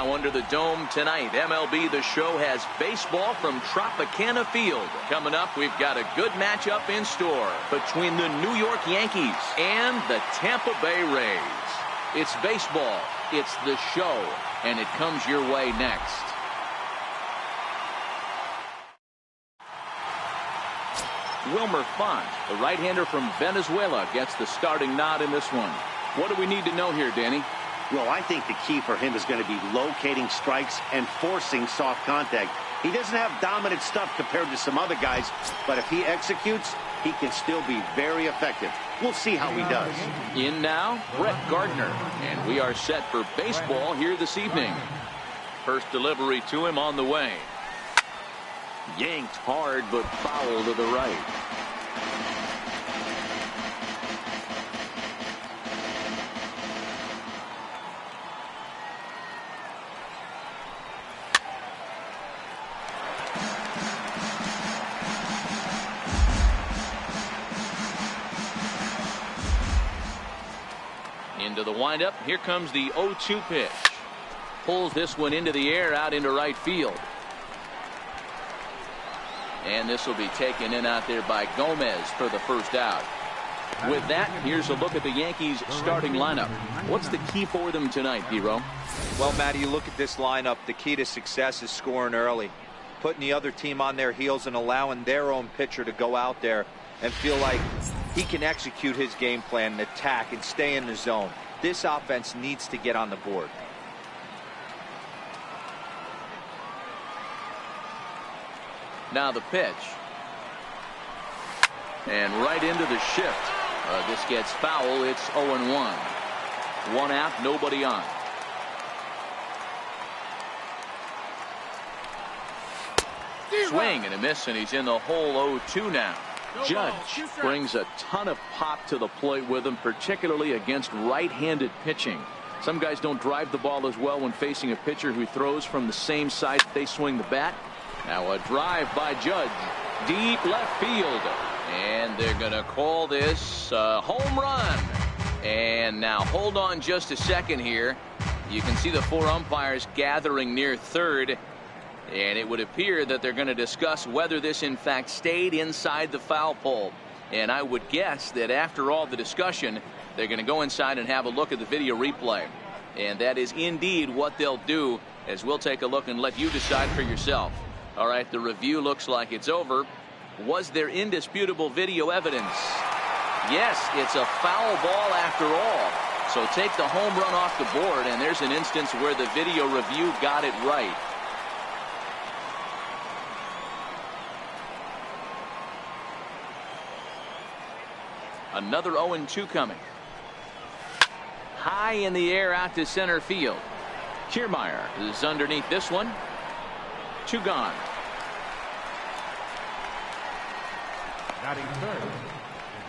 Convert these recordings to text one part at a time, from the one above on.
Now under the dome tonight, MLB The Show has baseball from Tropicana Field. Coming up, we've got a good matchup in store between the New York Yankees and the Tampa Bay Rays. It's baseball, it's The Show, and it comes your way next. Wilmer Font, the right-hander from Venezuela, gets the starting nod in this one. What do we need to know here, Danny? Well, I think the key for him is going to be locating strikes and forcing soft contact. He doesn't have dominant stuff compared to some other guys, but if he executes, he can still be very effective. We'll see how he does. In now, Brett Gardner, and we are set for baseball here this evening. First delivery to him on the way. Yanked hard, but foul to the right. Into the windup. Here comes the 0-2 pitch. Pulls this one into the air out into right field. And this will be taken in out there by Gomez for the first out. With that, here's a look at the Yankees starting lineup. What's the key for them tonight, D-Row? Well, Matty, you look at this lineup, the key to success is scoring early. Putting the other team on their heels and allowing their own pitcher to go out there and feel like he can execute his game plan and attack and stay in the zone. This offense needs to get on the board. Now the pitch. And right into the shift. This gets foul. It's 0-1. One out, nobody on. Swing and a miss, and he's in the hole. 0-2 now. Judge brings a ton of pop to the plate with him, particularly against right-handed pitching. Some guys don't drive the ball as well when facing a pitcher who throws from the same side they swing the bat. Now a drive by Judge, deep left field, and they're going to call this a home run. And now hold on just a second here. You can see the four umpires gathering near third, and it would appear that they're going to discuss whether this in fact stayed inside the foul pole. And I would guess that after all the discussion, they're going to go inside and have a look at the video replay. And that is indeed what they'll do, as we'll take a look and let you decide for yourself. All right, the review looks like it's over. Was there indisputable video evidence? Yes, it's a foul ball after all. So take the home run off the board, and there's an instance where the video review got it right. Another 0-2 coming. High in the air out to center field. Kiermaier is underneath this one. 2 gone. Batting third,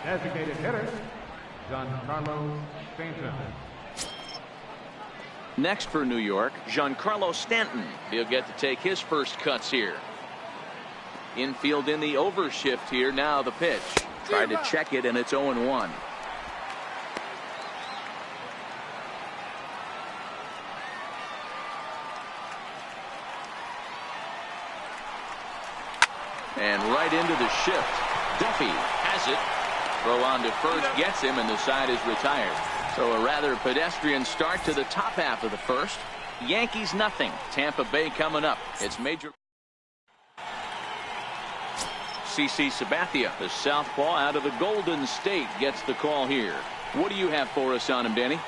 the designated hitter, Giancarlo Stanton. Next for New York, Giancarlo Stanton. He'll get to take his first cuts here. Infield in the overshift here. Now the pitch. Tried to check it, and it's 0-1. And right into the shift. Duffy has it. Throw on to first, gets him, and the side is retired. So a rather pedestrian start to the top half of the first. Yankees nothing. Tampa Bay coming up. It's major. CC Sabathia, the southpaw out of the Golden State, gets the call here. What do you have for us on him, Danny?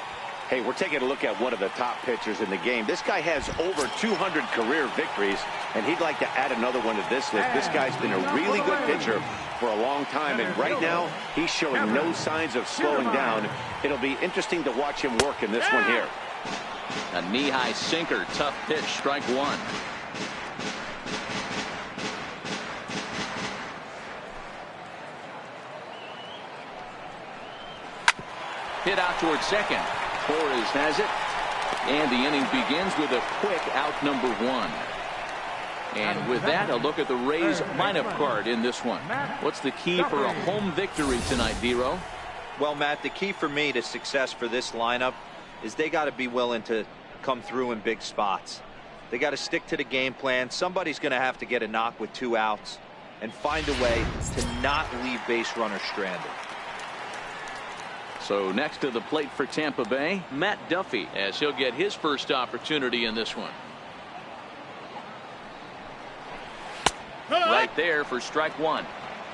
Hey, we're taking a look at one of the top pitchers in the game. This guy has over 200 career victories, and he'd like to add another one to this list. This guy's been a really good pitcher for a long time, and right now he's showing no signs of slowing down. It'll be interesting to watch him work in this one here. A knee-high sinker, tough pitch, strike one. Hit out towards second. Torres has it, and the inning begins with a quick out number 1. And with that, a look at the Rays lineup card in this one. What's the key for a home victory tonight, D-Row? Well, Matt, the key for me to success for this lineup is they got to be willing to come through in big spots. They got to stick to the game plan. Somebody's going to have to get a knock with 2 outs and find a way to not leave base runners stranded. So next to the plate for Tampa Bay, Matt Duffy, as he'll get his first opportunity in this one. Right there for strike 1.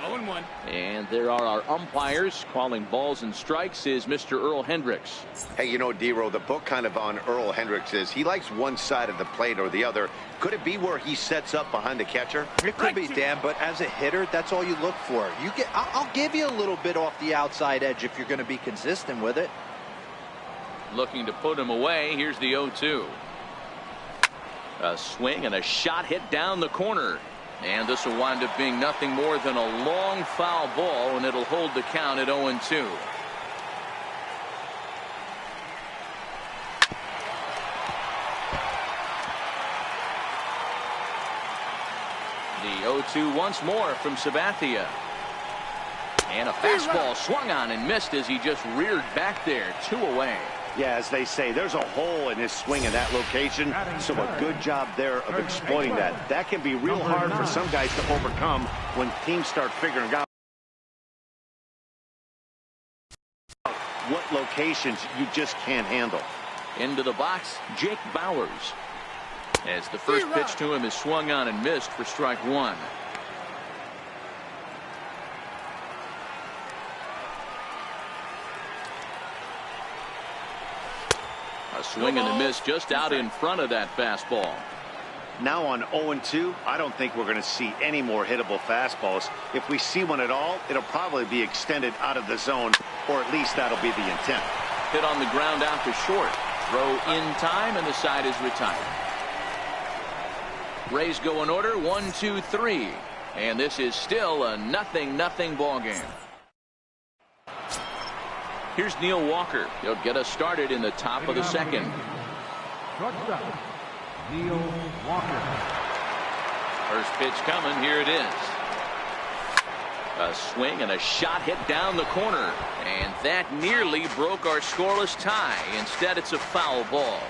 0-1. And there are our umpires calling balls and strikes is Mr. Earl Hendricks. Hey, you know, D-Row, the book kind of on Earl Hendricks is he likes one side of the plate or the other. Could it be where he sets up behind the catcher? It could be, Dan, but as a hitter, that's all you look for. I'll give you a little bit off the outside edge if you're going to be consistent with it. Looking to put him away. Here's the 0-2. A swing and a shot hit down the corner. And this will wind up being nothing more than a long foul ball, and it'll hold the count at 0-2. The 0-2 once more from Sabathia. And a fastball swung on and missed as he just reared back there. 2 away. Yeah, as they say, there's a hole in his swing in that location, so a good job there of exploiting that. That can be real hard for some guys to overcome when teams start figuring out what locations you just can't handle. Into the box, Jake Bowers. As the first pitch to him is swung on and missed for strike 1. A swing and a miss just out in front of that fastball. Now on 0-2, I don't think we're going to see any more hittable fastballs. If we see one at all, it'll probably be extended out of the zone, or at least that'll be the intent. Hit on the ground out to short. Throw in time, and the side is retired. Rays go in order, 1-2-3. And this is still a 0-0 ball game. Here's Neil Walker. He'll get us started in the top of the second. Shortstop, Neil Walker. First pitch coming. Here it is. A swing and a shot hit down the corner. And that nearly broke our scoreless tie. Instead, it's a foul ball.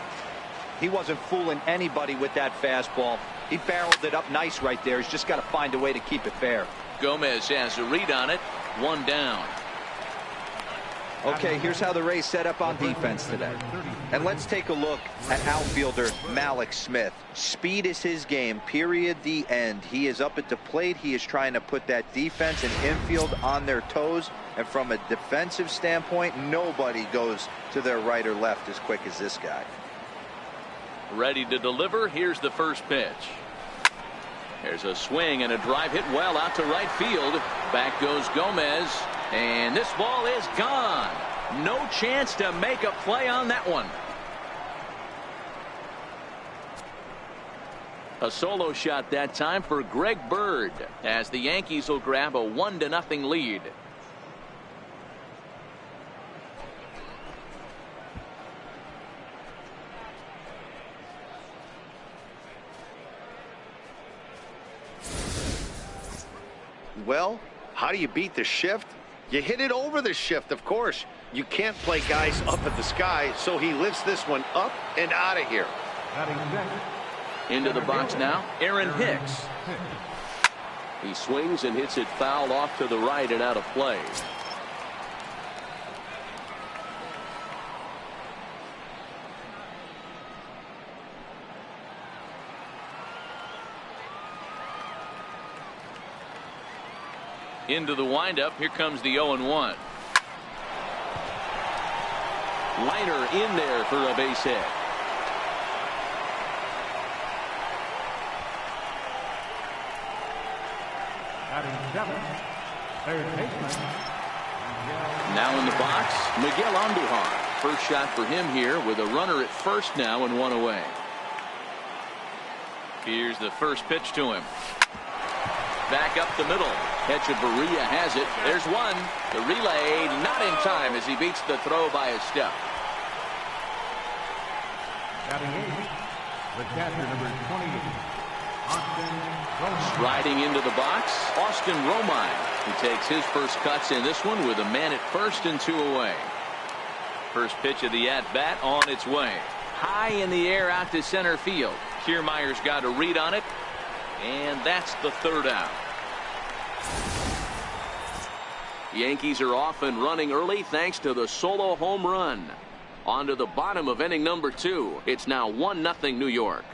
He wasn't fooling anybody with that fastball. He barreled it up nice right there. He's just got to find a way to keep it fair. Gomez has a read on it. 1 down. Okay, here's how the Rays set up on defense today. And let's take a look at outfielder Malik Smith. Speed is his game, period, the end. He is up at the plate. He is trying to put that defense and infield on their toes. And from a defensive standpoint, nobody goes to their right or left as quick as this guy. Ready to deliver. Here's the first pitch. There's a swing and a drive hit well out to right field. Back goes Gomez. And this ball is gone. No chance to make a play on that one. A solo shot that time for Greg Bird as the Yankees will grab a 1-0 lead. Well, how do you beat the shift? You hit it over the shift, of course. You can't play guys up at the sky, so he lifts this one up and out of here. Into the box now, Aaron Hicks. He swings and hits it foul off to the right and out of play. Into the windup. Here comes the 0-1. Liner in there for a base hit. Now in the box, Miguel Andujar. First shot for him here with a runner at first now and 1 away. Here's the first pitch to him. Back up the middle. Echeverria has it. There's one. The relay not in time as he beats the throw by a step. The catcher, number 28, Austin Romine. Striding into the box, Austin Romine. He takes his first cuts in this one with a man at first and 2 away. First pitch of the at-bat on its way. high in the air out to center field. Kiermaier's got a read on it, and that's the third out. Yankees are off and running early thanks to the solo home run. On to the bottom of inning number 2. It's now 1-0 New York.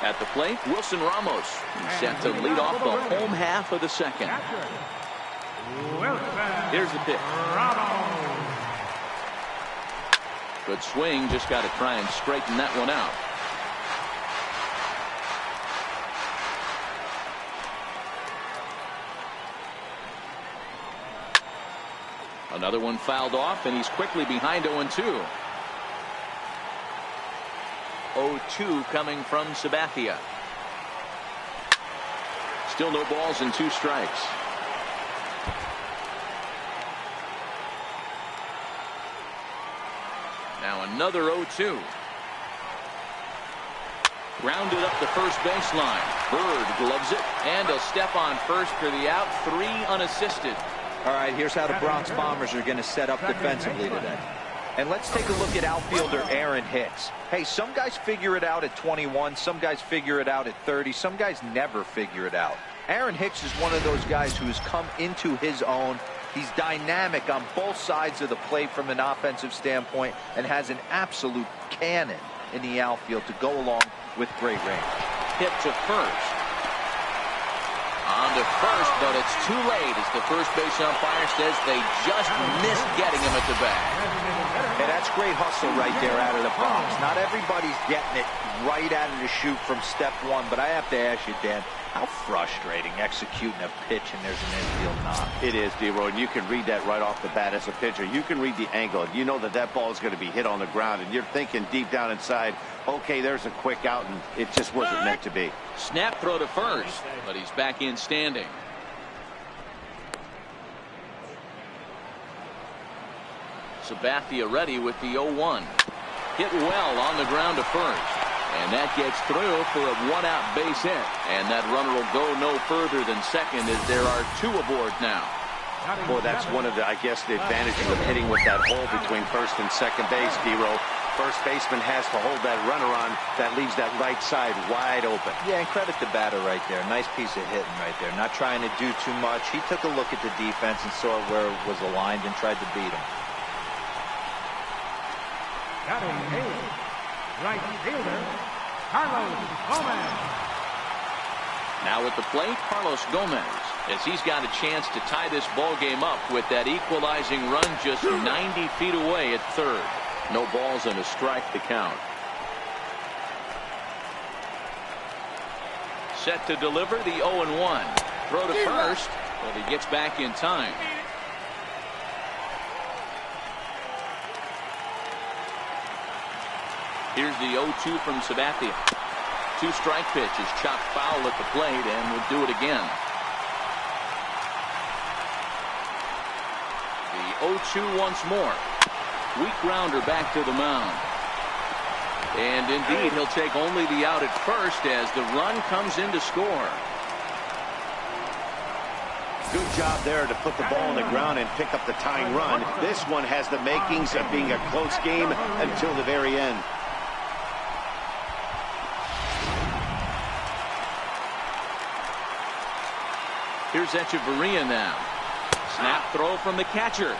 At the plate, Wilson Ramos set to lead off the home half of the second. Here's the pitch. Good swing, just got to try and straighten that one out. Another one fouled off, and he's quickly behind 0-2. 0-2 coming from Sabathia. Still no balls and 2 strikes. Now another 0-2. Grounded up the first baseline. Bird gloves it, and a step on first for the out. 3 unassisted. All right, here's how the Bronx Bombers are going to set up defensively today. And let's take a look at outfielder Aaron Hicks. Hey, some guys figure it out at 21. Some guys figure it out at 30. Some guys never figure it out. Aaron Hicks is one of those guys who's come into his own. He's dynamic on both sides of the plate from an offensive standpoint and has an absolute cannon in the outfield to go along with great range. Hit to first. On to first, but it's too late as the first base umpire says they just missed getting him at the bag. And that's great hustle right there out of the box. Not everybody's getting it right out of the chute from step one, but I have to ask you, Dan, how frustrating executing a pitch and there's an infield knock. It is, D-Roy, and you can read that right off the bat as a pitcher. You can read the angle. You know that that ball is going to be hit on the ground, and you're thinking deep down inside, okay, there's a quick out, and it just wasn't meant to be. Snap throw to first, but he's back in standing. Sabathia ready with the 0-1. Hit well on the ground to first. And that gets through for a 1-out base hit. And that runner will go no further than second as there are 2 aboard now. Boy, that's one of the, I guess, the advantages of hitting with that hole between first and second base, D-Row. First baseman has to hold that runner on. That leaves that right side wide open. Yeah, and credit the batter right there. Nice piece of hitting right there. Not trying to do too much. He took a look at the defense and saw where it was aligned and tried to beat him. Right fielder, Carlos Gomez. Now at the plate, Carlos Gomez, as he's got a chance to tie this ball game up with that equalizing run just 90 feet away at third. No balls and a strike to count. Set to deliver the 0-1. Throw to first, but he gets back in time. Here's the 0-2 from Sabathia. 2-strike pitch is chopped foul at the plate and will do it again. The 0-2 once more. Weak grounder back to the mound. And indeed, he'll take only the out at first as the run comes in to score. Good job there to put the ball on the ground and pick up the tying run. This one has the makings of being a close game until the very end. Here's Echeverria now. Snap throw from the catcher.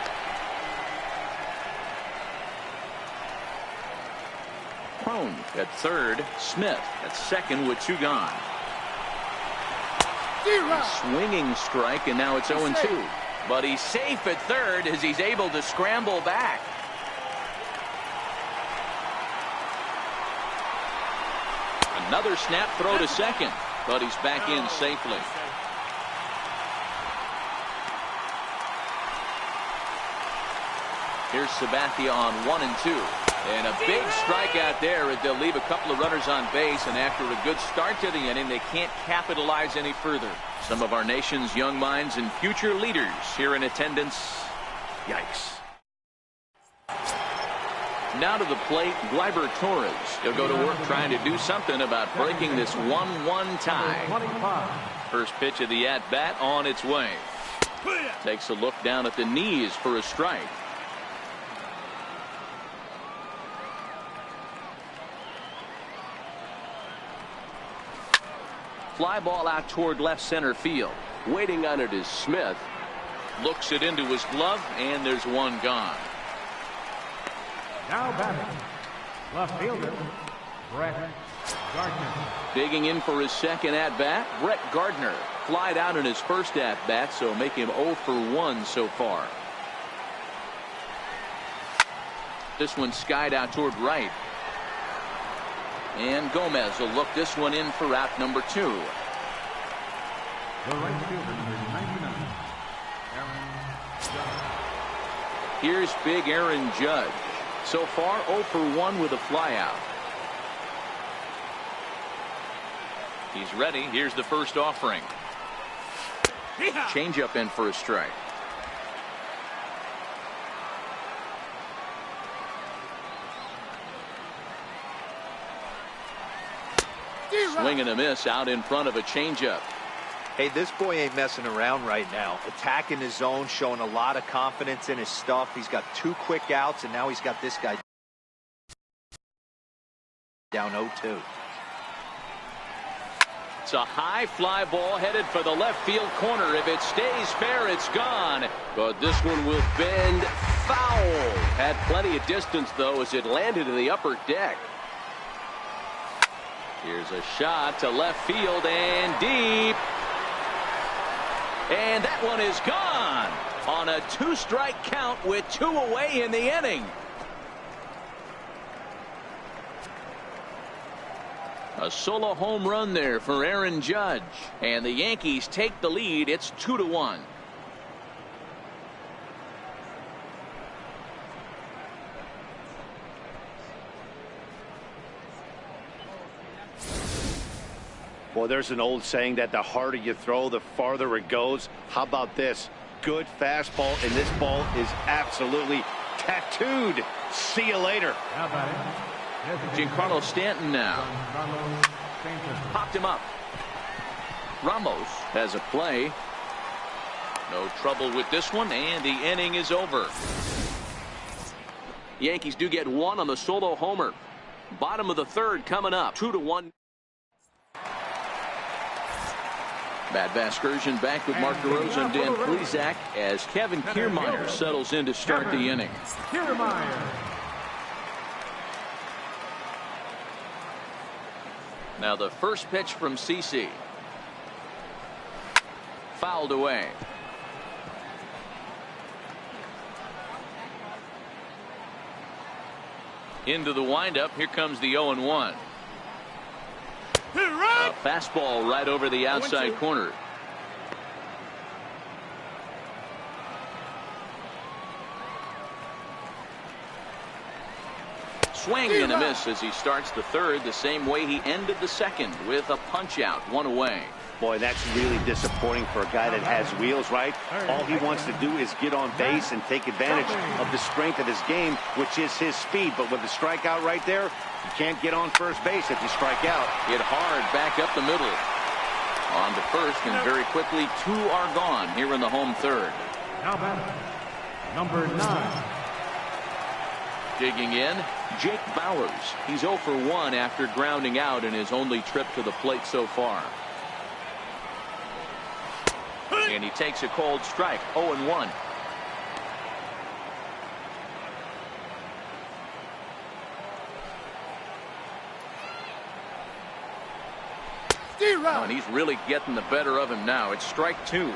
Crone at third. Smith at second with 2 gone. Swinging strike, and now it's 0-2. But he's safe at third as he's able to scramble back. Another snap throw to second, but he's back in safely. Here's Sabathia on 1 and 2. And a big strikeout there as they'll leave a couple of runners on base. And after a good start to the inning, they can't capitalize any further. Some of our nation's young minds and future leaders here in attendance. Yikes. Now to the plate, Gleyber Torres. He'll go to work trying to do something about breaking this 1-1 tie. First pitch of the at-bat on its way. Takes a look down at the knees for a strike. Fly ball out toward left center field. Waiting on it is Smith. Looks it into his glove, and there's one gone. Now batting, left fielder, Brett Gardner. Digging in for his second at-bat, Brett Gardner. Flied out in his first at-bat, so make him 0 for 1 so far. This one skied out toward right. And Gomez will look this one in for out number 2. The right fielder, number 99, Aaron Judge. Here's big Aaron Judge. So far 0 for 1 with a flyout. He's ready. Here's the first offering. Changeup in for a strike. Swing and a miss out in front of a changeup. Hey, this boy ain't messing around right now. Attacking his zone, showing a lot of confidence in his stuff. He's got 2 quick outs, and now he's got this guy down 0-2. It's a high fly ball headed for the left field corner. If it stays fair, it's gone. But this one will bend foul. Had plenty of distance, though, as it landed in the upper deck. Here's a shot to left field and deep. And that one is gone on a 2-strike count with 2 away in the inning. A solo home run there for Aaron Judge, and the Yankees take the lead. It's 2-1. Well, there's an old saying that the harder you throw, the farther it goes. How about this? Good fastball, and this ball is absolutely tattooed. See you later. Now batting, Giancarlo Stanton now. Popped him up. Ramos has a play. No trouble with this one, and the inning is over. Yankees do get 1 on the solo homer. Bottom of the 3rd coming up. 2-1. Bad Vasgersian back with Mark DeRosa and Dan Plesac as Kevin Kiermaier settles in to start the inning. Kiermaier. Now the first pitch from CC. Fouled away. Into the windup. Here comes the 0-1. A fastball right over the outside corner. Swing and a miss as he starts the 3rd the same way he ended the 2nd with a punch out, 1 away. Boy, that's really disappointing for a guy that has wheels, right? All he wants to do is get on base and take advantage of the strength of his game, which is his speed. But with the strikeout right there, you can't get on first base if you strike out. Hit hard back up the middle. On to first, and very quickly 2 are gone here in the home 3rd. Now batting, number 9. Digging in, Jake Bowers. He's 0 for 1 after grounding out in his only trip to the plate so far. And he takes a cold strike, 0-1. Oh, and he's really getting the better of him now. It's strike 2.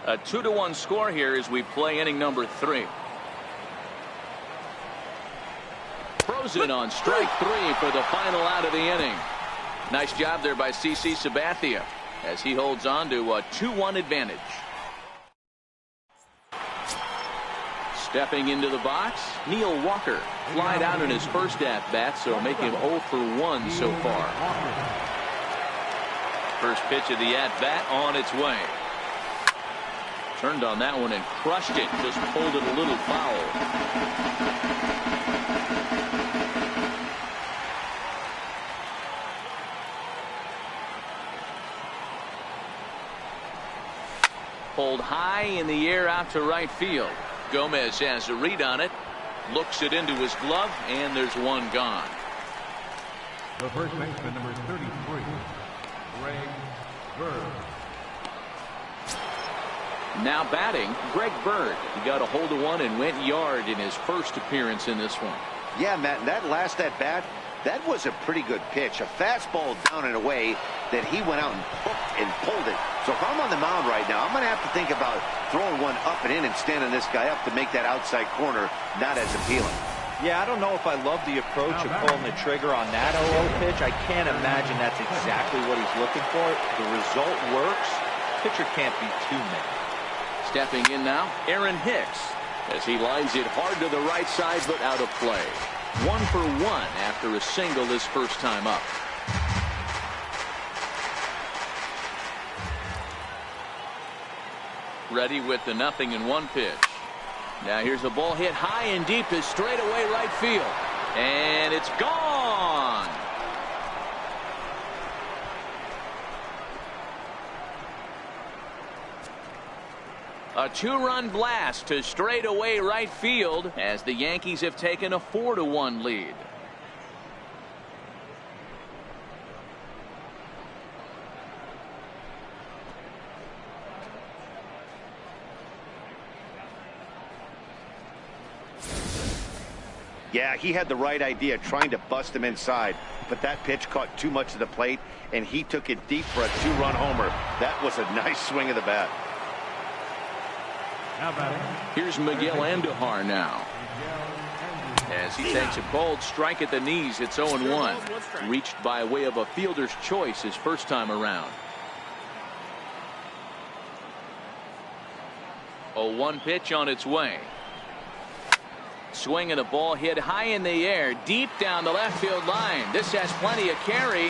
A 2-1 score here as we play inning number 3. Frozen on strike 3 for the final out of the inning. Nice job there by CC Sabathia as he holds on to a 2-1 advantage. Stepping into the box, Neil Walker. Flied out in his first at-bat, so make him 0 for 1 so far. First pitch of the at-bat on its way. Turned on that one and crushed it. Just pulled it a little foul. Pulled high in the air out to right field. Gomez has a read on it. Looks it into his glove, and there's one gone. The first baseman, number 33, Greg Bird. Now batting, Greg Bird. He got a hold of one and went yard in his first appearance in this one. Yeah, Matt, that last at bat, that was a pretty good pitch. A fastball down and away that he went out and hooked and pulled it. So if I'm on the mound right now, I'm going to have to think about throwing one up and in and standing this guy up to make that outside corner not as appealing. Yeah, I don't know if I love the approach of pulling the trigger on that 0-0 pitch. I can't imagine that's exactly what he's looking for. The result works. Pitcher can't be too mad. Stepping in now, Aaron Hicks, as he lines it hard to the right side, but out of play. 1 for 1 after a single his first time up. Ready with the 0-1 pitch. Now here's a ball hit high and deep to straightaway right field. And it's gone. A 2-run blast to straightaway right field as the Yankees have taken a 4-1 lead. Yeah, he had the right idea trying to bust him inside, but that pitch caught too much of the plate, and he took it deep for a 2-run homer. That was a nice swing of the bat. Here's Miguel Andujar now. As he takes a cold strike at the knees, it's 0-1. Reached by way of a fielder's choice his first time around. 0-1 pitch on its way. Swing and a ball hit high in the air, deep down the left field line. This has plenty of carry.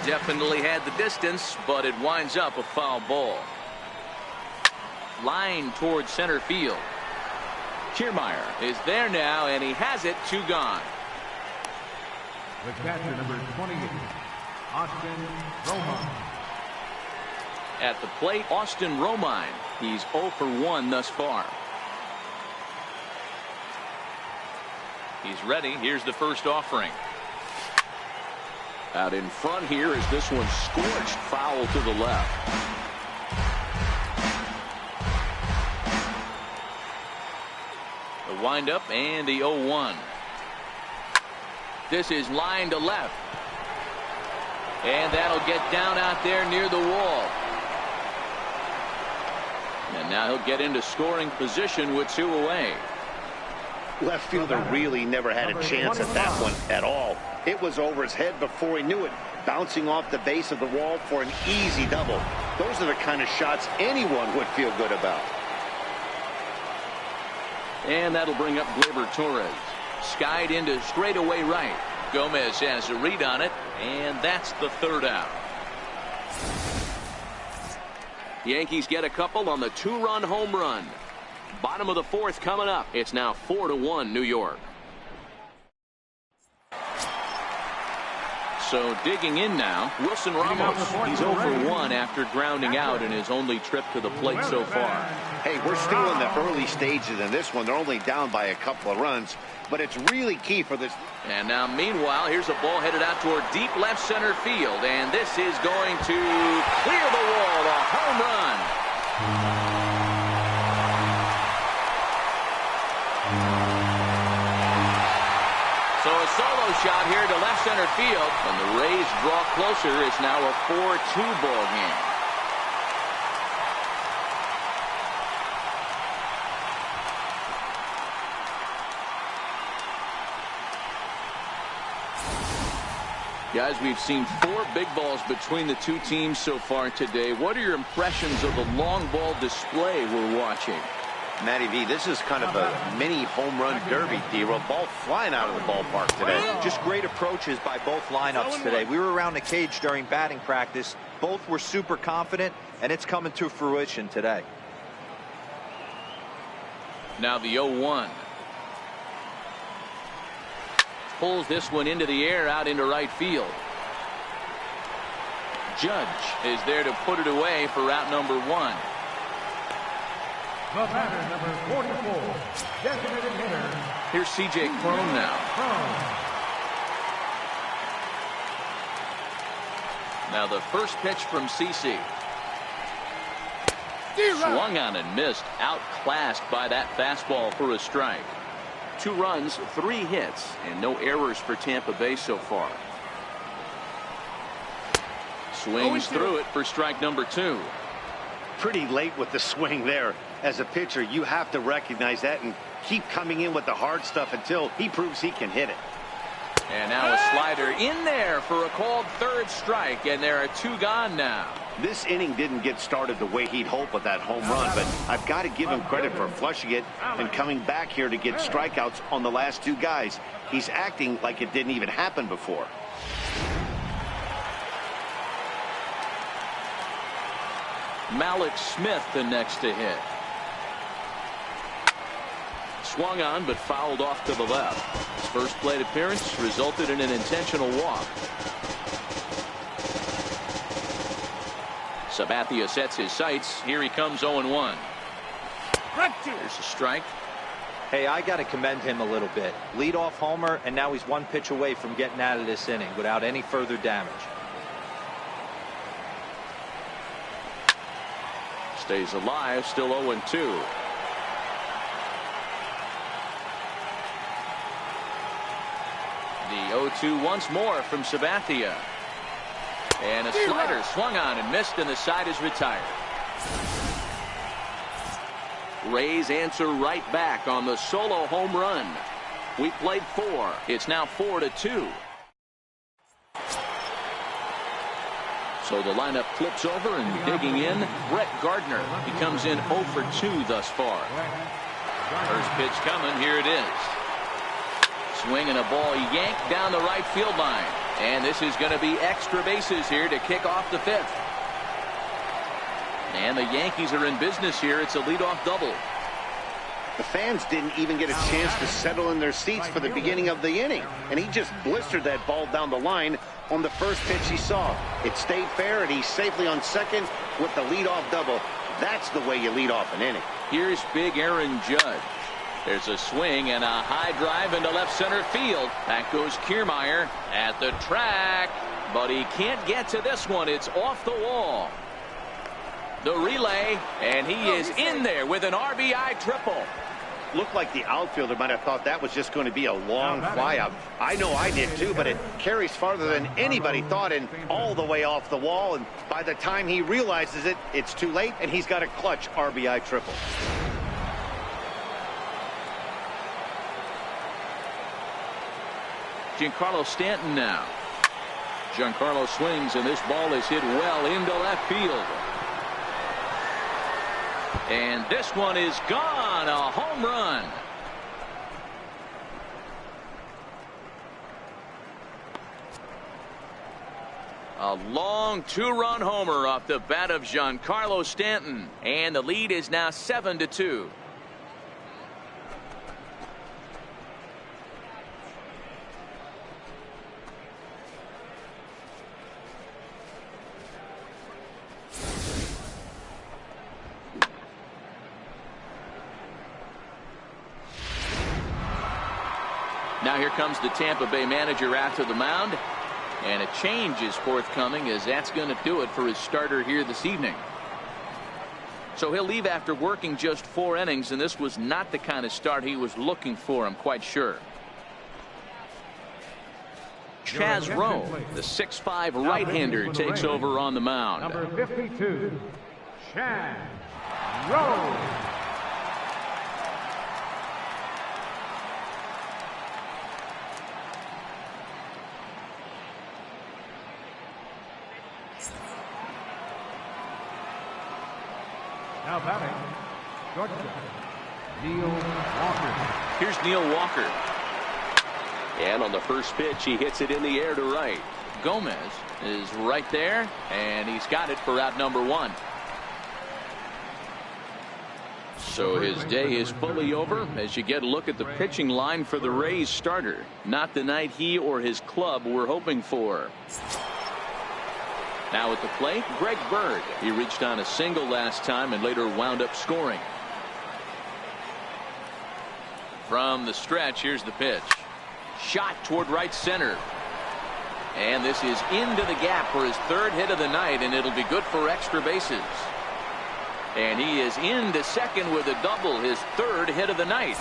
Definitely had the distance, but it winds up a foul ball. Line towards center field. Kiermaier is there now, and he has it. 2 gone. The catcher, number 28, Austin Romine. At the plate, Austin Romine. He's 0 for 1 thus far. He's ready. Here's the first offering. Out in front here as this one scorched foul to the left. The windup and the 0-1. This is line to left. And that'll get down out there near the wall. And now he'll get into scoring position with 2 away. Left fielder really never had a chance at that one at all. It was over his head before he knew it, bouncing off the base of the wall for an easy double. Those are the kind of shots anyone would feel good about. And that'll bring up Gleyber Torres. Skied into straightaway right. Gomez has a read on it, and that's the 3rd out. Yankees get a couple on the 2-run home run. Bottom of the 4th coming up. It's now 4-1 New York. So digging in now, Wilson Ramos. He's 0 for 1 after grounding out in his only trip to the plate so far. Hey, we're still in the early stages in this one. They're only down by a couple of runs, but it's really key for this. And now meanwhile, here's a ball headed out toward deep left center field, and this is going to clear the wall. A home run. So a solo shot here to left center field, and the Rays draw closer. It's now a 4-2 ball game. Guys, we've seen 4 big balls between the 2 teams so far today. What are your impressions of the long ball display we're watching? Matty V, this is kind of a mini home run derby, D-Roll. Ball flying out of the ballpark today. Just great approaches by both lineups today. We were around the cage during batting practice. Both were super confident, and it's coming to fruition today. Now the 0-1. Pulls this one into the air out into right field. Judge is there to put it away for route number 1. The batter, number 44, designated hitter. Here's C.J. Cron now. Now the first pitch from CC. Swung on and missed. Outclassed by that fastball for a strike. 2 runs, 3 hits, and no errors for Tampa Bay so far. Swings through it for strike number 2. Pretty late with the swing there. As a pitcher, you have to recognize that and keep coming in with the hard stuff until he proves he can hit it. And now a slider in there for a called 3rd strike, and there are 2 gone now. This inning didn't get started the way he'd hoped with that home run, but I've got to give him credit for flushing it and coming back here to get strikeouts on the last 2 guys. He's acting like it didn't even happen before. Malik Smith the next to hit. Swung on but fouled off to the left. His first plate appearance resulted in an intentional walk. Sabathia sets his sights. Here he comes 0-1. There's a strike. Hey, I got to commend him a little bit. Leadoff homer, and now he's 1 pitch away from getting out of this inning without any further damage. Stays alive, still 0-2. The 0-2 once more from Sabathia. And a slider swung on and missed, and the side is retired. Rays answer right back on the solo home run. We played 4. It's now 4-2. So the lineup flips over, and digging in, Brett Gardner. He comes in 0 for 2 thus far. First pitch coming. Here it is. Swinging a ball yanked down the right field line. And this is going to be extra bases here to kick off the 5th. And the Yankees are in business here. It's a leadoff double. The fans didn't even get a chance to settle in their seats for the beginning of the inning. And he just blistered that ball down the line on the first pitch he saw. It stayed fair, and he's safely on second with the leadoff double. That's the way you lead off an inning. Here's big Aaron Judge. There's a swing and a high drive into left center field. Back goes Kiermaier at the track, but he can't get to this one. It's off the wall. The relay, and he is in there with an RBI triple. Looked like the outfielder might have thought that was just going to be a long flyout. I know I did too, but it carries farther than anybody thought, and all the way off the wall. And by the time he realizes it, it's too late, and he's got a clutch RBI triple. Giancarlo Stanton now. Giancarlo swings, and this ball is hit well into left field. And this one is gone. A home run. A long 2-run homer off the bat of Giancarlo Stanton. And the lead is now 7-2. Now here comes the Tampa Bay manager after the mound, and a change is forthcoming, as that's going to do it for his starter here this evening. So he'll leave after working just 4 innings, and this was not the kind of start he was looking for, I'm quite sure. Chaz Rowe, the 6'5" right-hander, takes over on the mound. Number 52, Chaz Rowe. Now batting, Georgia, Neil Walker. Here's Neil Walker. And on the first pitch, he hits it in the air to right. Gomez is right there, and he's got it for out number 1. So his day is fully over as you get a look at the pitching line for the Rays starter. Not the night he or his club were hoping for. Now at the plate, Greg Bird. He reached on a single last time and later wound up scoring. From the stretch, here's the pitch. Shot toward right center. And this is into the gap for his third hit of the night, and it'll be good for extra bases. And he is into second with a double, his third hit of the night.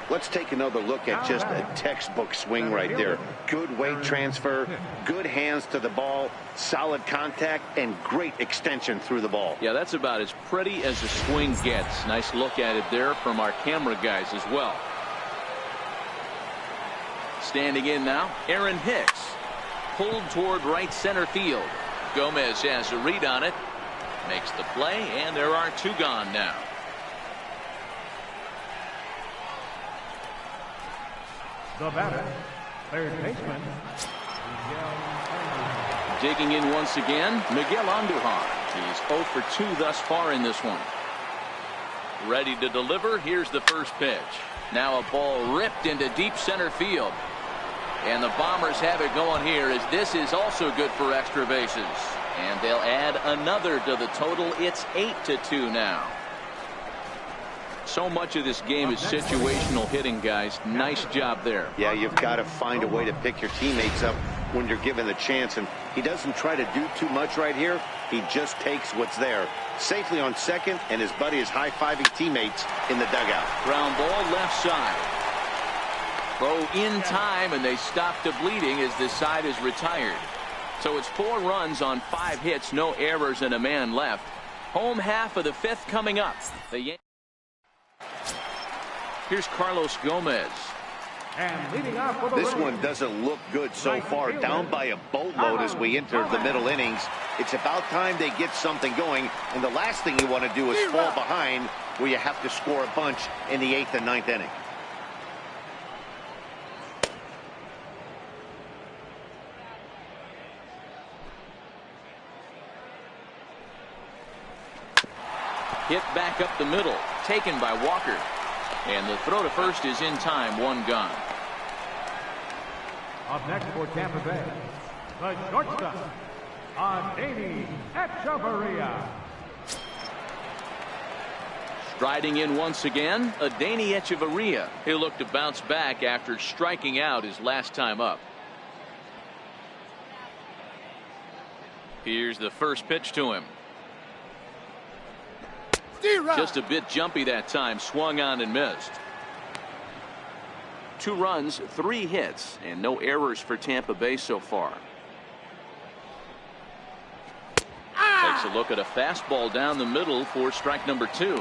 Let's take another look at just a textbook swing right there. Good weight transfer, good hands to the ball, solid contact, and great extension through the ball. Yeah, that's about as pretty as a swing gets. Nice look at it there from our camera guys as well. Standing in now, Aaron Hicks. Pulled toward right center field. Gomez has a read on it. Makes the play, and there are two gone now. The batter, third baseman, Digging in once again, Miguel Andujar. He's 0 for 2 thus far in this one. Ready to deliver. Here's the first pitch. Now a ball ripped into deep center field. And the Bombers have it going here, as this is also good for extra bases. And they'll add another to the total. It's 8-2 now. So much of this game is situational hitting, guys. Nice job there. Yeah, you've got to find a way to pick your teammates up when you're given the chance. And he doesn't try to do too much right here. He just takes what's there. Safely on second, and his buddy is high-fiving teammates in the dugout. Ground ball left side. Throw in time, and they stop the bleeding as this side is retired. So it's 4 runs on 5 hits, no errors, and a man left. Home half of the 5th coming up. Here's Carlos Gomez. and leading off for the This one doesn't look good so far. Down by a boatload as we enter the middle innings. It's about time they get something going, and the last thing you want to do is fall behind where you have to score a bunch in the 8th and 9th inning. Hit back up the middle, taken by Walker. And the throw to first is in time, 1 gone. Up next for Tampa Bay, the shortstop, Adeiny Echeverria. Striding in once again, Adeiny Echeverria. He'll look to bounce back after striking out his last time up. Here's the first pitch to him. Just a bit jumpy that time, swung on and missed. 2 runs, 3 hits, and no errors for Tampa Bay so far. Takes a look at a fastball down the middle for strike number 2.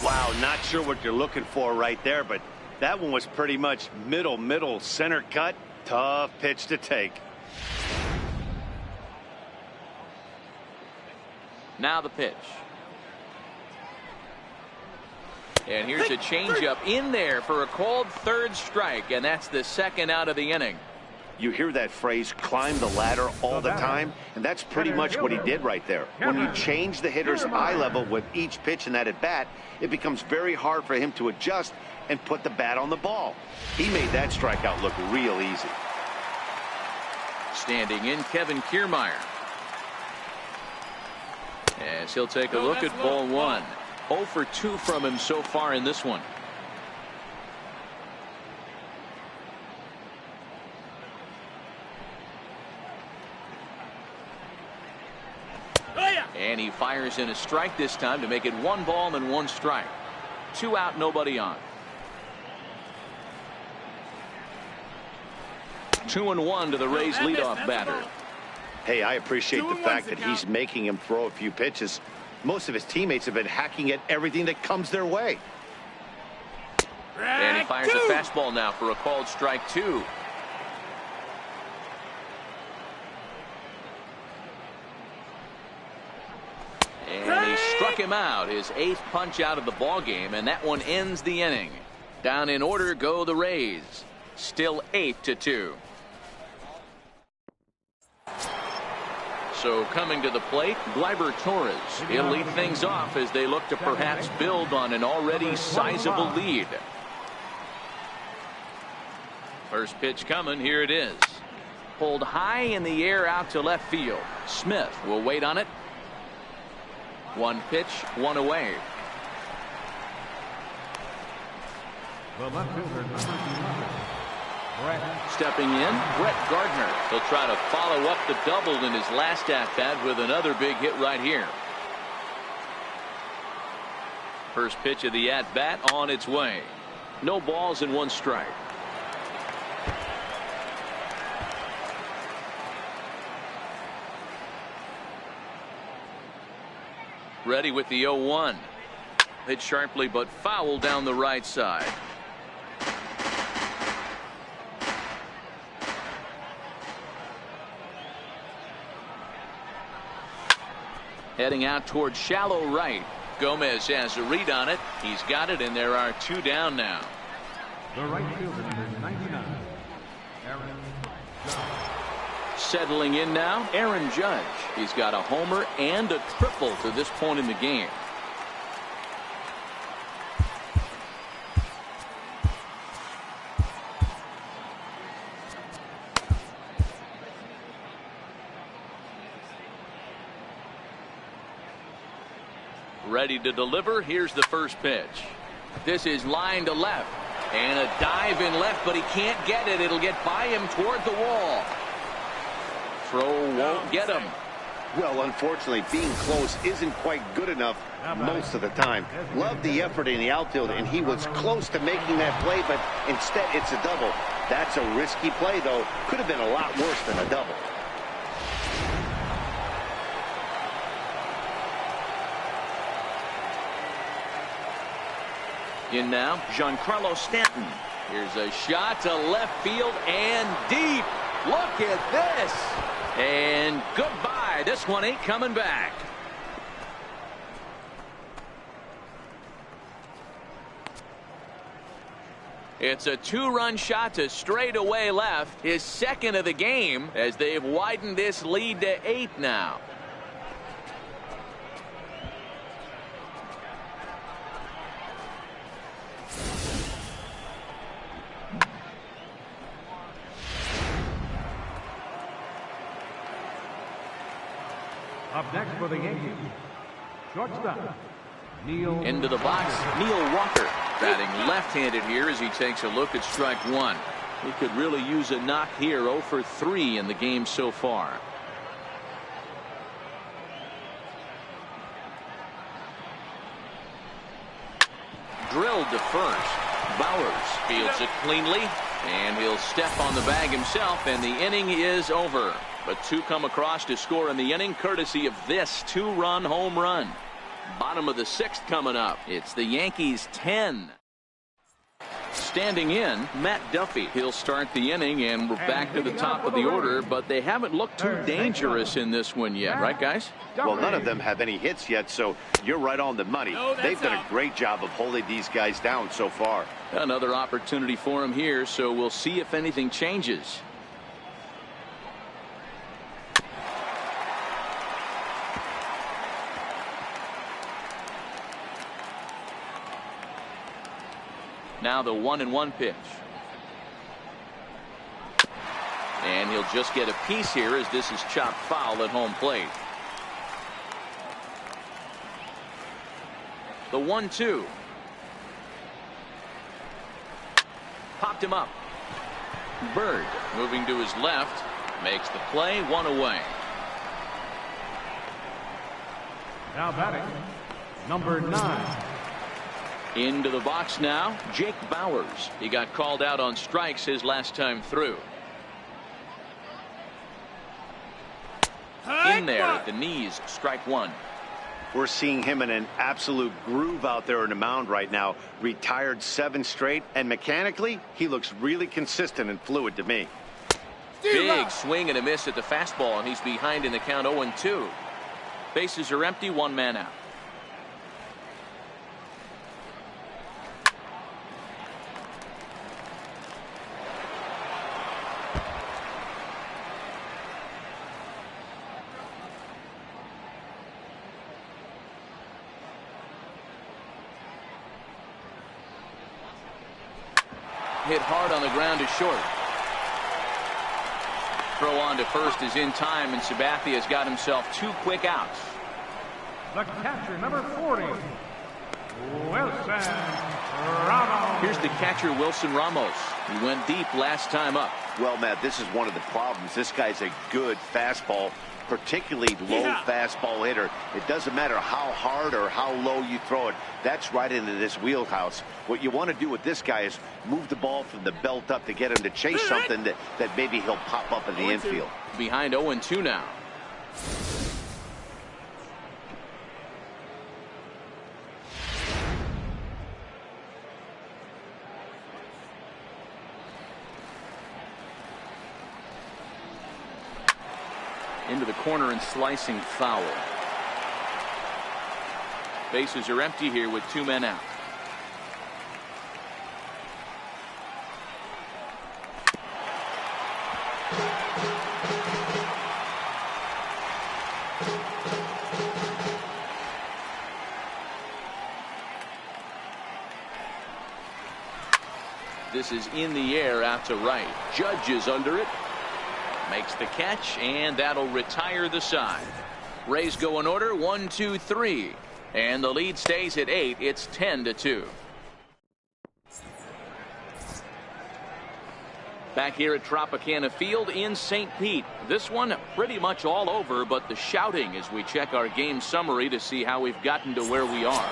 Wow, not sure what you're looking for right there, but that one was pretty much middle center cut. Tough pitch to take. Now the pitch. And here's a changeup in there for a called 3rd strike, and that's the 2nd out of the inning. You hear that phrase, climb the ladder, all the time, and that's pretty much what he did right there. When you change the hitter's eye level with each pitch in that at bat, it becomes very hard for him to adjust and put the bat on the ball. He made that strikeout look real easy. Standing in, Kevin Kiermaier. As he'll take a look at ball 1. 0 for 2 from him so far in this one. And he fires in a strike this time to make it 1 ball and 1 strike. 2 out, nobody on. 2-1 to the Rays leadoff batter. Hey, I appreciate the fact that he's making him throw a few pitches. Most of his teammates have been hacking at everything that comes their way. And he fires a fastball now for a called strike 2. And he struck him out, his 8th punch out of the ball game, and that one ends the inning. Down in order go the Rays. Still 8-2. So coming to the plate, Gleyber Torres. He'll lead things off as they look to perhaps build on an already sizable lead. First pitch coming, here it is. Pulled high in the air out to left field. Smith will wait on it. 1 pitch, 1 away. The left fielder, number 11, Stepping in, Brett Gardner. He'll try to follow up the double in his last at-bat with another big hit right here. First pitch of the at-bat on its way. No balls and 1 strike. Ready with the 0-1. Hit sharply but foul down the right side. Heading out towards shallow right. Gomez has a read on it. He's got it, and there are 2 down now. The right fielder, number 99, Aaron Judge. Settling in now, Aaron Judge. He's got a homer and a triple to this point in the game. Ready to deliver. Here's the first pitch. This is line to left. And a dive in left, but he can't get it. It'll get by him toward the wall. Throw won't get him. Well, unfortunately, being close isn't quite good enough most of the time. Love the effort in the outfield, and he was close to making that play, but instead it's a double. That's a risky play, though. Could have been a lot worse than a double. In now, Giancarlo Stanton. Here's a shot to left field and deep. Look at this. And goodbye. This one ain't coming back. It's a 2-run shot to straightaway left. His second of the game as they've widened this lead to 8 now. Up next for the Yankees, shortstop, Neil. Into the box, Neil Walker. Batting left-handed here as he takes a look at strike 1. He could really use a knock here. 0 for 3 in the game so far. Drilled to first. Bowers fields it cleanly, and he'll step on the bag himself, and the inning is over. But 2 come across to score in the inning, courtesy of this 2-run home run. Bottom of the 6th coming up. It's the Yankees 10. Standing in, Matt Duffy. He'll start the inning, and we're back to the top of the order, but they haven't looked too dangerous in this one yet, right, guys? Well, none of them have any hits yet, so you're right on the money. They've done a great job of holding these guys down so far. Another opportunity for him here, so we'll see if anything changes. Now the 1-1 pitch. And he'll just get a piece here as this is chopped foul at home plate. The 1-2. Popped him up. Bird moving to his left. Makes the play. 1 away. Now batting, number 9. Into the box now, Jake Bowers. He got called out on strikes his last time through. In there at the knees, strike 1. We're seeing him in an absolute groove out there in the mound right now. Retired 7 straight, and mechanically, he looks really consistent and fluid to me. Big swing and a miss at the fastball, and he's behind in the count 0-2. Bases are empty, 1 man out. Hit hard on the ground to short. Throw on to first is in time, and Sabathia's got himself 2 quick outs. The catcher, number 40, Wilson Ramos. Here's the catcher, Wilson Ramos. He went deep last time up. Well, Matt, this is one of the problems. This guy's a good fastball, particularly low fastball hitter. It doesn't matter how hard or how low you throw it. That's right into this wheelhouse. What you want to do with this guy is move the ball from the belt up to get him to chase something that maybe he'll pop up in the infield. Behind 0-2 now. Into the corner and slicing foul. Bases are empty here with 2 men out. This is in the air out to right. Judge is under it. Makes the catch, and that'll retire the side. Rays go in order, 1, 2, 3. And the lead stays at 8. It's 10-2. Back here at Tropicana Field in St. Pete. This one pretty much all over, but the shouting as we check our game summary to see how we've gotten to where we are.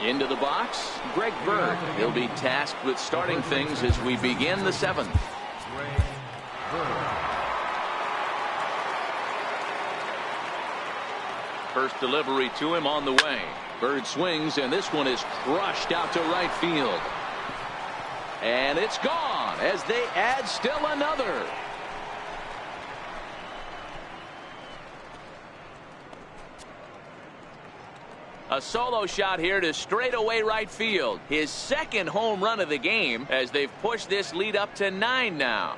Into the box, Greg Bird. He'll be tasked with starting things as we begin the 7th. First delivery to him on the way. Bird swings, and this one is crushed out to right field. And it's gone as they add still another. A solo shot here to straightaway right field. His second home run of the game as they've pushed this lead up to 9 now.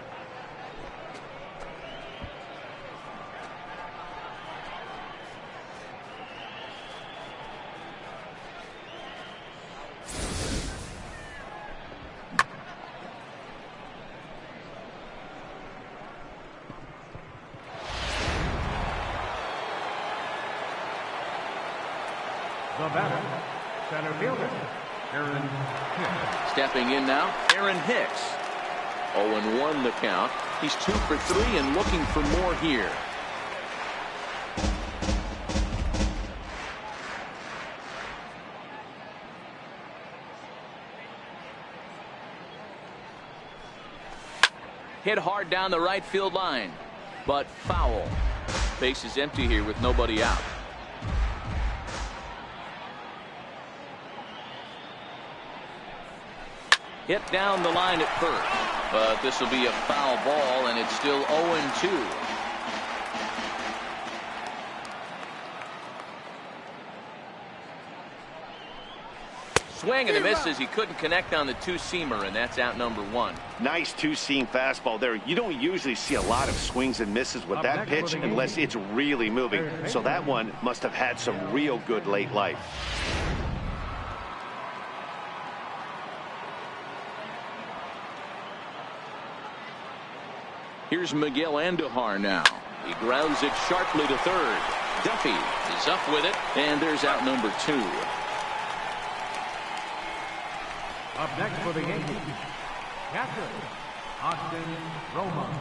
The batter, center fielder, Aaron Hicks. Stepping in now, Aaron Hicks. 0-1 the count. He's 2 for 3 and looking for more here. Hit hard down the right field line, but foul. Base is empty here with nobody out. Hit down the line at first, but this will be a foul ball, and it's still 0-2. Swing and a miss as he couldn't connect on the two-seamer, and that's out number 1. Nice two-seam fastball there. You don't usually see a lot of swings and misses with that pitch unless it's really moving. So that one must have had some real good late life. Here's Miguel Andujar now. He grounds it sharply to third. Duffy is up with it, and there's out number 2. Up next for the Yankees, catcher, Austin Romine.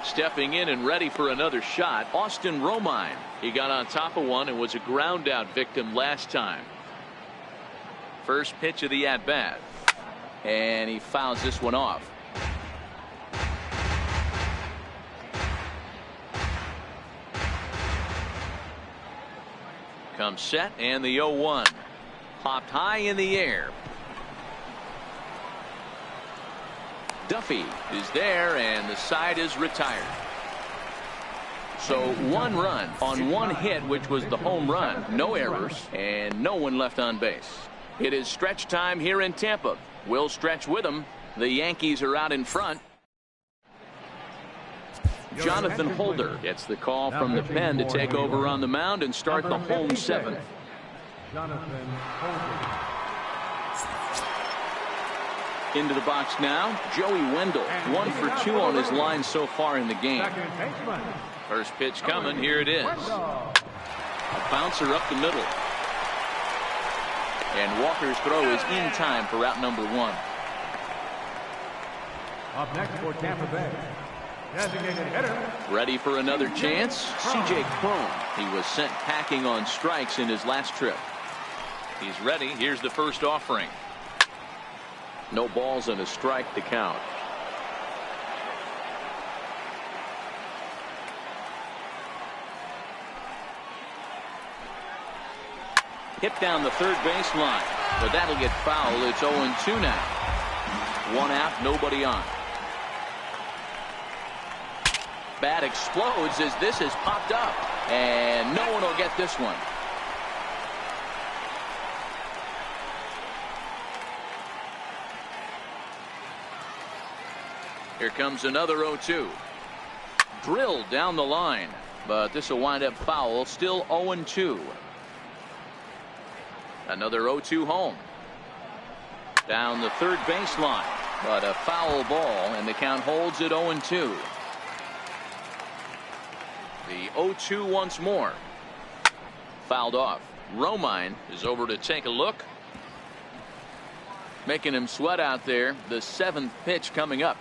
Stepping in and ready for another shot, Austin Romine. He got on top of one and was a ground out victim last time. First pitch of the at-bat, and he fouls this one off. Comes set, and the 0-1. Popped high in the air. Duffy is there, and the side is retired. So 1 run on 1 hit, which was the home run. No errors, and no one left on base. It is stretch time here in Tampa. We'll stretch with them. The Yankees are out in front. Jonathan Holder gets the call from the pen to take over on the mound and start the home 7th. Jonathan Holder. Into the box now, Joey Wendell. 1 for 2 on his line so far in the game. First pitch coming. Here it is. A bouncer up the middle. And Walker's throw is in time for out number 1. Up next for Tampa Bay, designated hitter. Ready for another chance? C.J. Cron. He was sent packing on strikes in his last trip. He's ready. Here's the first offering. No balls and a strike to count. Hit down the third base line, but that'll get foul. It's 0-2 now. 1 out, nobody on. Bat explodes as this has popped up, and no one will get this one. Here comes another 0-2. Drilled down the line, but this will wind up foul. Still 0-2. Another 0-2 home. Down the third baseline, but a foul ball, and the count holds at 0-2. The 0-2 once more. Fouled off. Romine is over to take a look. Making him sweat out there. The 7th pitch coming up.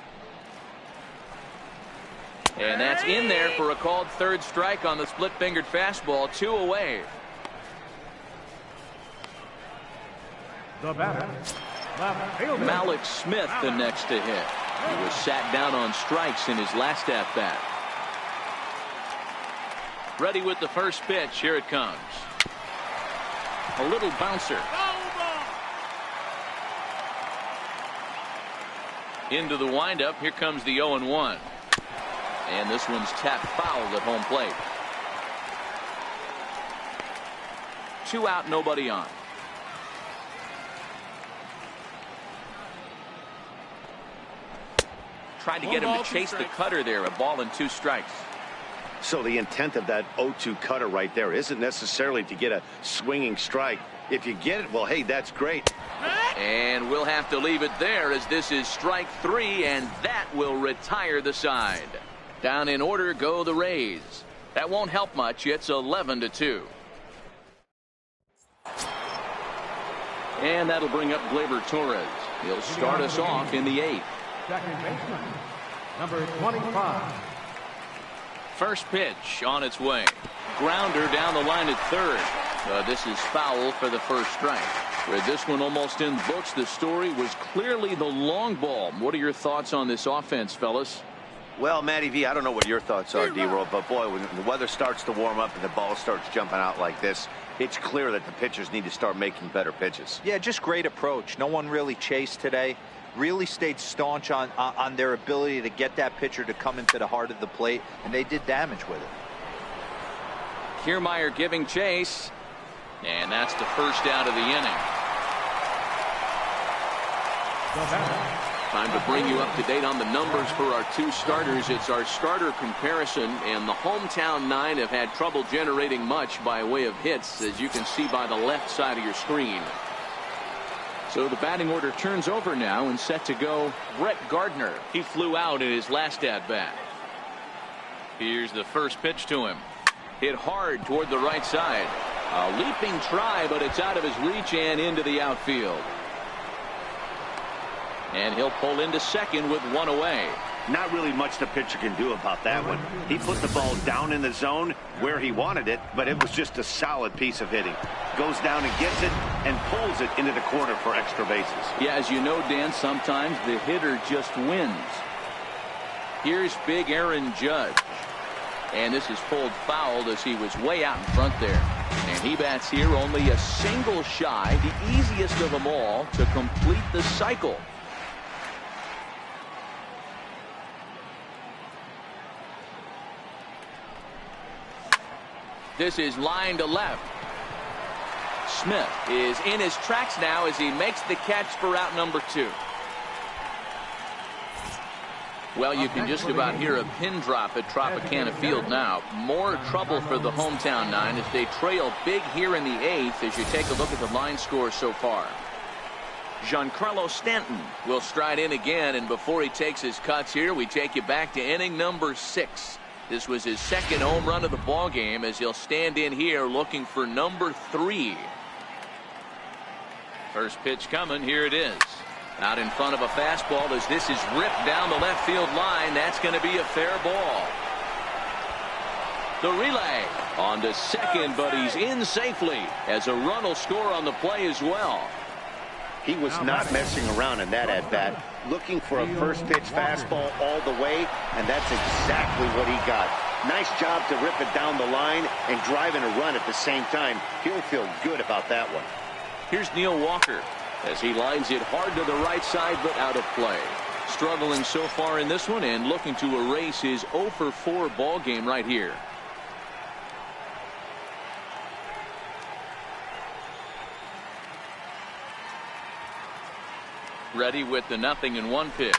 And that's in there for a called third strike on the split-fingered fastball. 2 away. The batter, left fielder Malik Smith the next to hit. He was sat down on strikes in his last at-bat. Ready with the first pitch. Here it comes. A little bouncer. Into the windup. Here comes the 0-1. And this one's tapped foul at home plate. 2 out, nobody on. Tried to get him to chase the cutter there. A ball and 2 strikes. So the intent of that 0-2 cutter right there isn't necessarily to get a swinging strike. If you get it, well, hey, that's great. And we'll have to leave it there as this is strike 3, and that will retire the side. Down in order go the Rays. That won't help much. It's 11-2. And that'll bring up Gleyber Torres. He'll start us off in the 8th. second baseman, number 25. First pitch on its way. Grounder down the line at third. This is foul for the first strike. With this one almost in books, the story was clearly the long ball. What are your thoughts on this offense, fellas? Well, Matty V, I don't know what your thoughts are, D-Roll, but boy, when the weather starts to warm up and the ball starts jumping out like this, it's clear that the pitchers need to start making better pitches. Yeah, just great approach. No one really chased today. Really stayed staunch on their ability to get that pitcher to come into the heart of the plate, and they did damage with it. Kiermaier giving chase, and that's the first out of the inning. Time to bring you up to date on the numbers for our 2 starters. It's our starter comparison, and the hometown 9 have had trouble generating much by way of hits, as you can see by the left side of your screen. So the batting order turns over now, and set to go Brett Gardner. He flew out in his last at-bat. Here's the first pitch to him. Hit hard toward the right side. A leaping try, but it's out of his reach and into the outfield. And he'll pull into second with 1 away. Not really much the pitcher can do about that one. He put the ball down in the zone where he wanted it, but it was just a solid piece of hitting. Goes down and gets it and pulls it into the corner for extra bases. Yeah, as you know, Dan, sometimes the hitter just wins. Here's big Aaron Judge. And this is pulled foul as he was way out in front there. And he bats here only a single shy, the easiest of them all to complete the cycle. This is line to left. Smith is in his tracks now as he makes the catch for out number 2. Well, you can just about hear a pin drop at Tropicana Field now. More trouble for the hometown 9 as they trail big here in the 8th as you take a look at the line score so far. Giancarlo Stanton will stride in again, and before he takes his cuts here, we take you back to inning number 6. This was his second home run of the ball game as he'll stand in here looking for number 3. First pitch coming. Here it is. Out in front of a fastball as this is ripped down the left field line. That's going to be a fair ball. The relay on to second, but he's in safely as a run will score on the play as well. He was not messing around in that at-bat, looking for a first pitch fastball all the way, and that's exactly what he got. Nice job to rip it down the line and drive in a run at the same time. He'll feel good about that one. Here's Neil Walker as he lines it hard to the right side, but out of play. Struggling so far in this one and looking to erase his 0 for 4 ball game right here. Ready with the 0-1 pitch.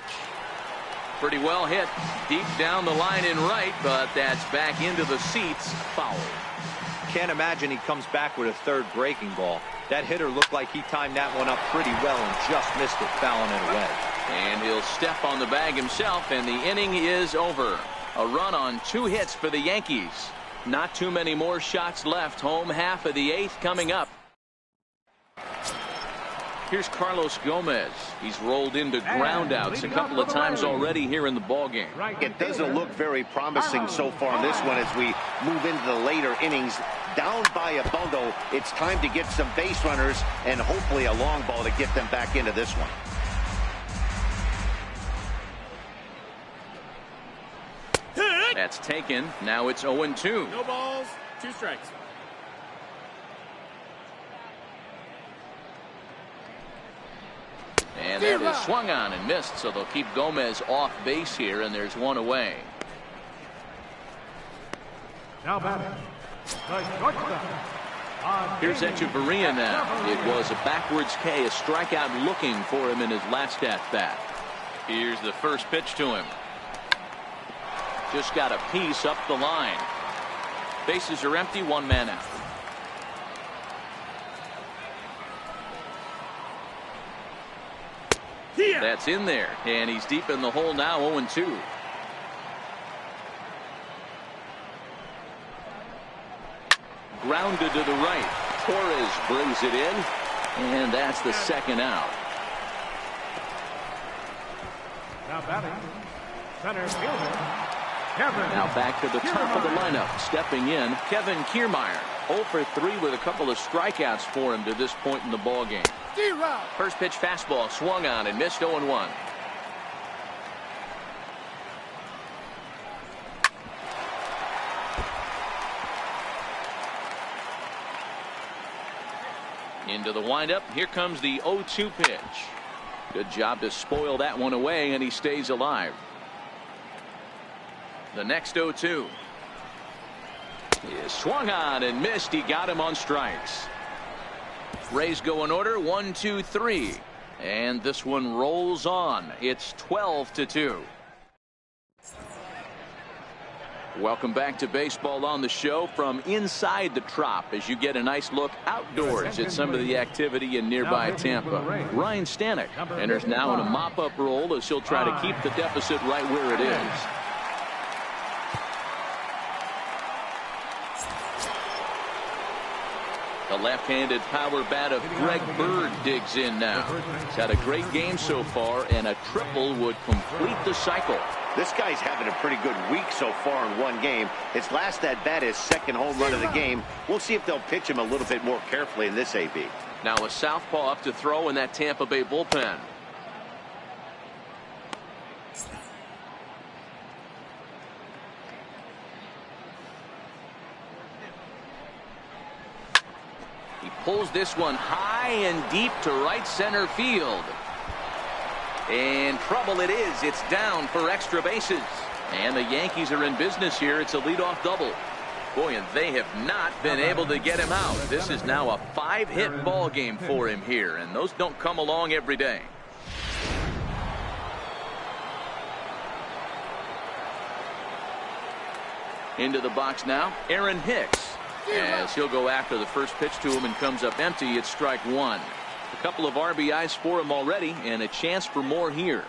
Pretty well hit deep down the line in right, but that's back into the seats. Foul. Can't imagine he comes back with a third breaking ball. That hitter looked like he timed that one up pretty well and just missed it, fouling it away. And he'll step on the bag himself, and the inning is over. A run on 2 hits for the Yankees. Not too many more shots left. Home half of the 8th coming up. Here's Carlos Gomez. He's rolled into groundouts a couple of times already here in the ballgame. It doesn't look very promising so far in this one as we move into the later innings. Down by a bundle, it's time to get some base runners and hopefully a long ball to get them back into this one. That's taken. Now it's 0-2. No balls, 2 strikes. And that is swung on and missed, so they'll keep Gomez off base here, and there's 1 away. Now batting, the shortstop. Here's Echeverria now. It was a backwards K, a strikeout looking for him in his last at-bat. Here's the first pitch to him. Just got a piece up the line. Bases are empty, 1 man out. That's in there, and he's deep in the hole now, 0-2. Grounded to the right. Torres brings it in, and that's the second out. Now batting, center fielder, Kevin. Now back to the top of the lineup. Stepping in, Kevin Kiermaier. 0 for 3 with a couple of strikeouts for him to this point in the ballgame. First pitch fastball swung on and missed, 0-1. Into the windup. Here comes the 0-2 pitch. Good job to spoil that one away, and he stays alive. The next 0-2 is swung on and missed. He got him on strikes. Rays go in order, 1, 2, 3, and this one rolls on. It's 12-2. Welcome back to baseball on the show from inside the Trop as you get a nice look outdoors at some of the activity in nearby Tampa. Ryan Stanek enters now in a mop-up role as he'll try to keep the deficit right where it is. The left-handed power bat of Greg Bird digs in now. He's had a great game so far, and a triple would complete the cycle. This guy's having a pretty good week so far in one game. His last at-bat is second home run of the game. We'll see if they'll pitch him a little bit more carefully in this AB. Now a southpaw up to throw in that Tampa Bay bullpen. He pulls this one high and deep to right center field. And trouble it is. It's down for extra bases. And the Yankees are in business here. It's a leadoff double. Boy, and they have not been able to get him out. This is now a 5-hit ball game for him here, and those don't come along every day. Into the box now, Aaron Hicks. As he'll go after the first pitch to him and comes up empty. It's strike 1. A couple of RBIs for him already, and a chance for more here.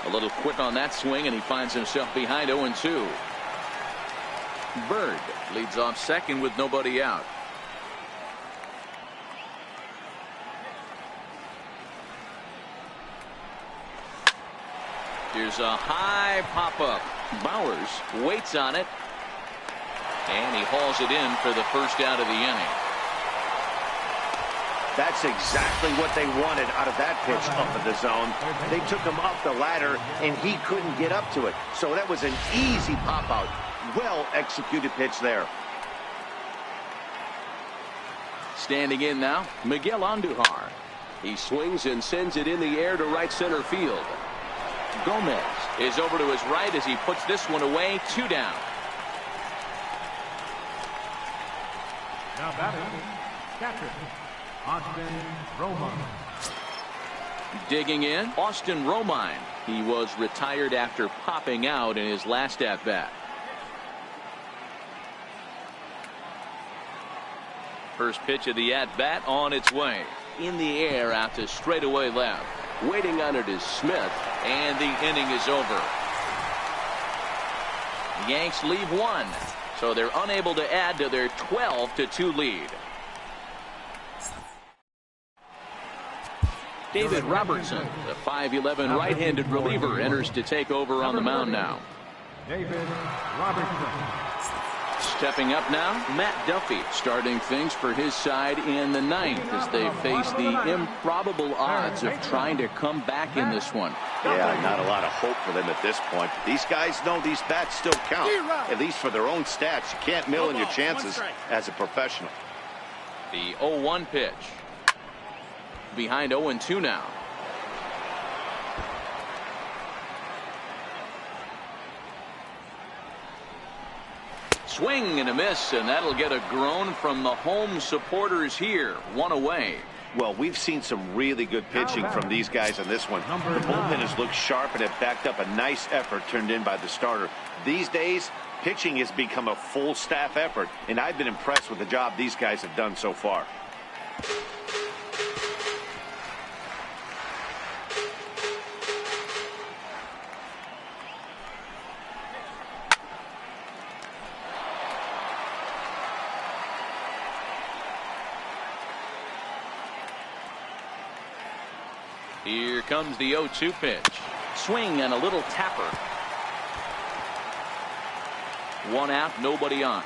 A little quick on that swing, and he finds himself behind 0-2. Bird leads off second with nobody out. Here's a high pop-up. Bowers waits on it. And he hauls it in for the first out of the inning. That's exactly what they wanted out of that pitch up in the zone. They took him up the ladder, and he couldn't get up to it. So that was an easy pop-out. Well-executed pitch there. Standing in now, Miguel Andujar. He swings and sends it in the air to right center field. Gomez is over to his right as he puts this one away. 2 down. Now batting, catcher, Austin Romine. Digging in, Austin Romine. He was retired after popping out in his last at-bat. First pitch of the at-bat on its way. In the air out to straightaway left. Waiting on it is Smith. And the inning is over. The Yanks leave 1. So they're unable to add to their 12-2 lead. David Robertson, the 5'11" right-handed reliever, enters to take over on the mound now. David Robertson. Stepping up now, Matt Duffy, starting things for his side in the 9th as they face the improbable odds of trying to come back in this one. Yeah, not a lot of hope for them at this point. These guys know these bats still count, at least for their own stats. You can't mill in your chances as a professional. The 0-1 pitch. Behind 0-2 now. Swing and a miss, and that'll get a groan from the home supporters here. 1 away. Well, we've seen some really good pitching from these guys on this one. The bullpen has looked sharp and have backed up a nice effort turned in by the starter. These days, pitching has become a full staff effort, and I've been impressed with the job these guys have done so far. Here comes the 0-2 pitch. Swing and a little tapper. 1 out, nobody on.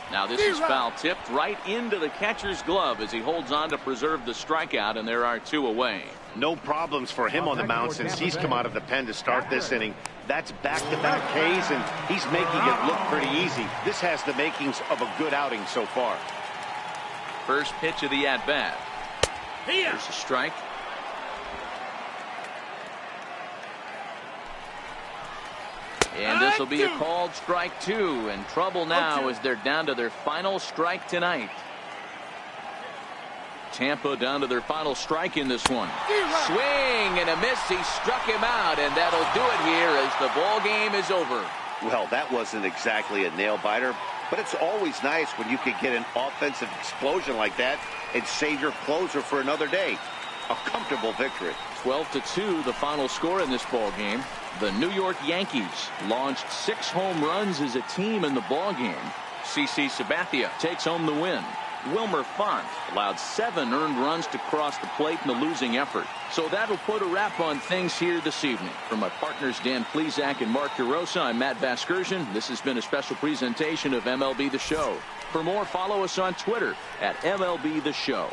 Now this is foul tipped right into the catcher's glove as he holds on to preserve the strikeout, and there are 2 away. No problems for him on the mound since he's come out of the pen to start this inning. That's back-to-back Ks, and he's making it look pretty easy. This has the makings of a good outing so far. First pitch of the at-bat. Here's a strike. And this will be a called strike 2. And trouble now as they're down to their final strike tonight. Tampa down to their final strike in this one. Swing and a miss. He struck him out, and that'll do it here as the ball game is over. Well, that wasn't exactly a nail-biter, but it's always nice when you can get an offensive explosion like that and save your closer for another day. A comfortable victory. 12-2 the final score in this ball game. The New York Yankees launched 6 home runs as a team in the ball game. CC Sabathia takes home the win. Wilmer Font allowed 7 earned runs to cross the plate in the losing effort. So that'll put a wrap on things here this evening. For my partners Dan Plesac and Mark DeRosa, I'm Matt Vasgersian. This has been a special presentation of MLB The Show. For more, follow us on Twitter at MLB The Show.